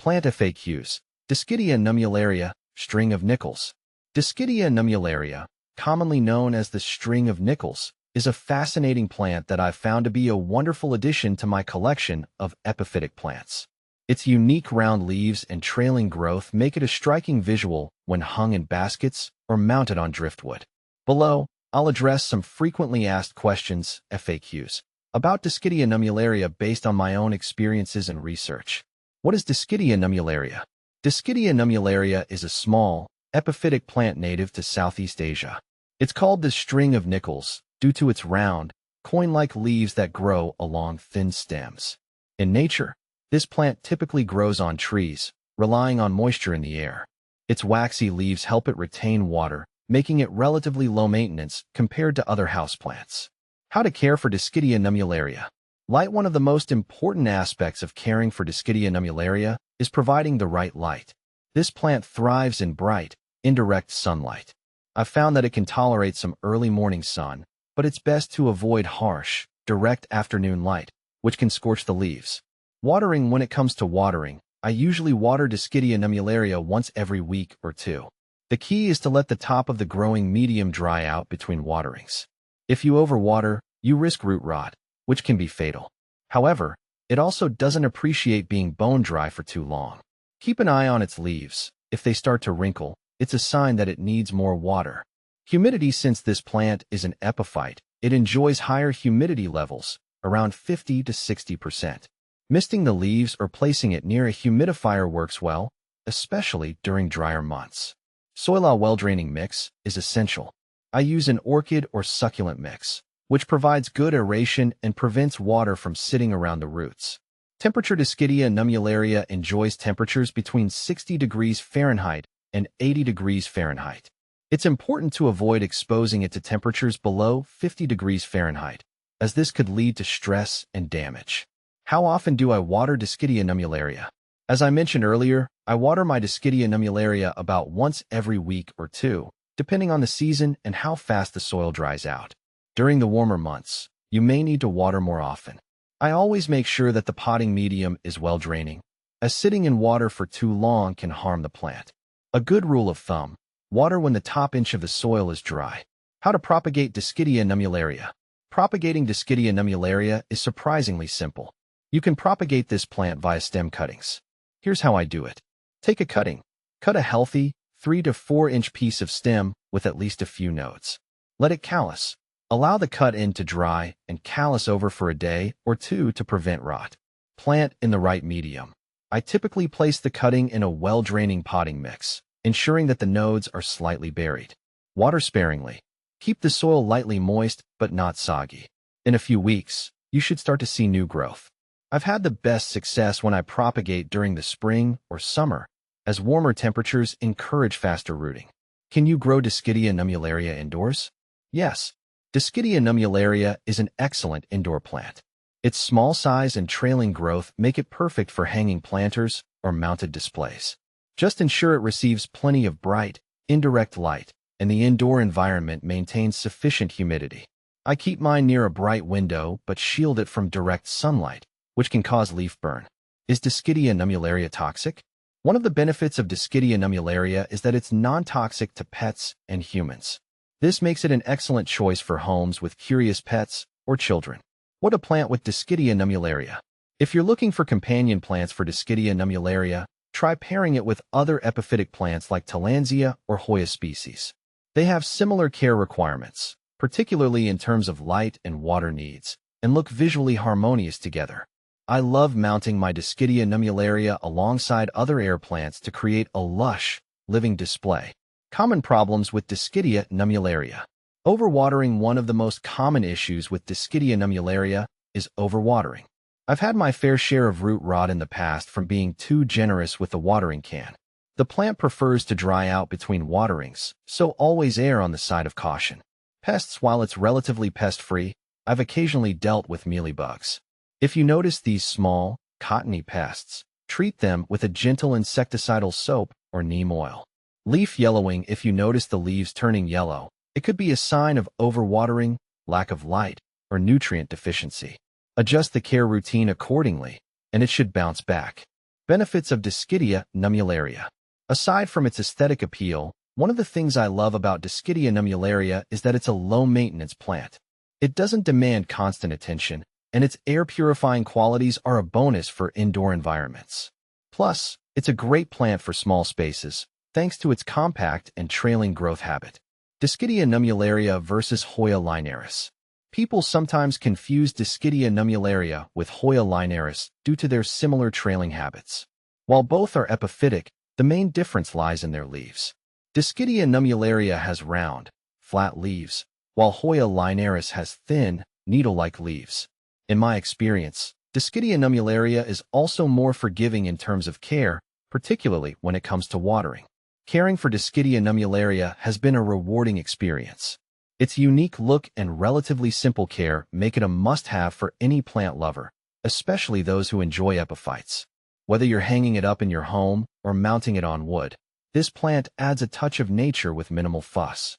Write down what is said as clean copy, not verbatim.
Plant FAQs. Dischidia nummularia, string of nickels. Dischidia nummularia, commonly known as the string of nickels, is a fascinating plant that I've found to be a wonderful addition to my collection of epiphytic plants. Its unique round leaves and trailing growth make it a striking visual when hung in baskets or mounted on driftwood. Below, I'll address some frequently asked questions, FAQs, about Dischidia nummularia based on my own experiences and research. What is Dischidia nummularia? Dischidia nummularia is a small, epiphytic plant native to Southeast Asia. It's called the string of nickels due to its round, coin-like leaves that grow along thin stems. In nature, this plant typically grows on trees, relying on moisture in the air. Its waxy leaves help it retain water, making it relatively low maintenance compared to other houseplants. How to care for Dischidia nummularia? Light. One of the most important aspects of caring for Dischidia nummularia is providing the right light. This plant thrives in bright, indirect sunlight. I've found that it can tolerate some early morning sun, but it's best to avoid harsh, direct afternoon light, which can scorch the leaves. Watering. When it comes to watering, I usually water Dischidia nummularia once every week or two. The key is to let the top of the growing medium dry out between waterings. If you overwater, you risk root rot, which can be fatal. However, it also doesn't appreciate being bone dry for too long. Keep an eye on its leaves. If they start to wrinkle, it's a sign that it needs more water. Humidity. Since this plant is an epiphyte, it enjoys higher humidity levels, around 50 to 60%. Misting the leaves or placing it near a humidifier works well, especially during drier months. Soil. A well-draining mix is essential. I use an orchid or succulent mix, which provides good aeration and prevents water from sitting around the roots. Temperature. Dischidia nummularia enjoys temperatures between 60 degrees Fahrenheit and 80 degrees Fahrenheit. It's important to avoid exposing it to temperatures below 50 degrees Fahrenheit, as this could lead to stress and damage. How often do I water Dischidia nummularia? As I mentioned earlier, I water my Dischidia nummularia about once every week or two, depending on the season and how fast the soil dries out. During the warmer months, you may need to water more often. I always make sure that the potting medium is well draining, as sitting in water for too long can harm the plant. A good rule of thumb: water when the top inch of the soil is dry. How to propagate Dischidia nummularia? Propagating Dischidia nummularia is surprisingly simple. You can propagate this plant via stem cuttings. Here's how I do it. Take a cutting. Cut a healthy, 3 to 4 inch piece of stem with at least a few nodes. Let it callus. Allow the cut end to dry and callus over for a day or two to prevent rot. Plant in the right medium. I typically place the cutting in a well-draining potting mix, ensuring that the nodes are slightly buried. Water sparingly. Keep the soil lightly moist but not soggy. In a few weeks, you should start to see new growth. I've had the best success when I propagate during the spring or summer, as warmer temperatures encourage faster rooting. Can you grow Dischidia nummularia indoors? Yes. Dischidia nummularia is an excellent indoor plant. Its small size and trailing growth make it perfect for hanging planters or mounted displays. Just ensure it receives plenty of bright, indirect light, and the indoor environment maintains sufficient humidity. I keep mine near a bright window but shield it from direct sunlight, which can cause leaf burn. Is Dischidia nummularia toxic? One of the benefits of Dischidia nummularia is that it's non-toxic to pets and humans. This makes it an excellent choice for homes with curious pets or children. What to plant with Dischidia nummularia? If you're looking for companion plants for Dischidia nummularia, try pairing it with other epiphytic plants like Tillandsia or Hoya species. They have similar care requirements, particularly in terms of light and water needs, and look visually harmonious together. I love mounting my Dischidia nummularia alongside other air plants to create a lush, living display. Common problems with Dischidia nummularia. Overwatering. One of the most common issues with Dischidia nummularia is overwatering. I've had my fair share of root rot in the past from being too generous with the watering can. The plant prefers to dry out between waterings, so always err on the side of caution. Pests. While it's relatively pest-free, I've occasionally dealt with mealybugs. If you notice these small, cottony pests, treat them with a gentle insecticidal soap or neem oil. Leaf yellowing. If you notice the leaves turning yellow, it could be a sign of overwatering, lack of light, or nutrient deficiency. Adjust the care routine accordingly, and it should bounce back. Benefits of Dischidia nummularia. Aside from its aesthetic appeal, one of the things I love about Dischidia nummularia is that it's a low-maintenance plant. It doesn't demand constant attention, and its air-purifying qualities are a bonus for indoor environments. Plus, it's a great plant for small spaces, thanks to its compact and trailing growth habit. Dischidia nummularia versus Hoya linearis. People sometimes confuse Dischidia nummularia with Hoya linearis due to their similar trailing habits. While both are epiphytic, the main difference lies in their leaves. Dischidia nummularia has round, flat leaves, while Hoya linearis has thin, needle-like leaves. In my experience, Dischidia nummularia is also more forgiving in terms of care, particularly when it comes to watering. Caring for Dischidia nummularia has been a rewarding experience. Its unique look and relatively simple care make it a must-have for any plant lover, especially those who enjoy epiphytes. Whether you're hanging it up in your home or mounting it on wood, this plant adds a touch of nature with minimal fuss.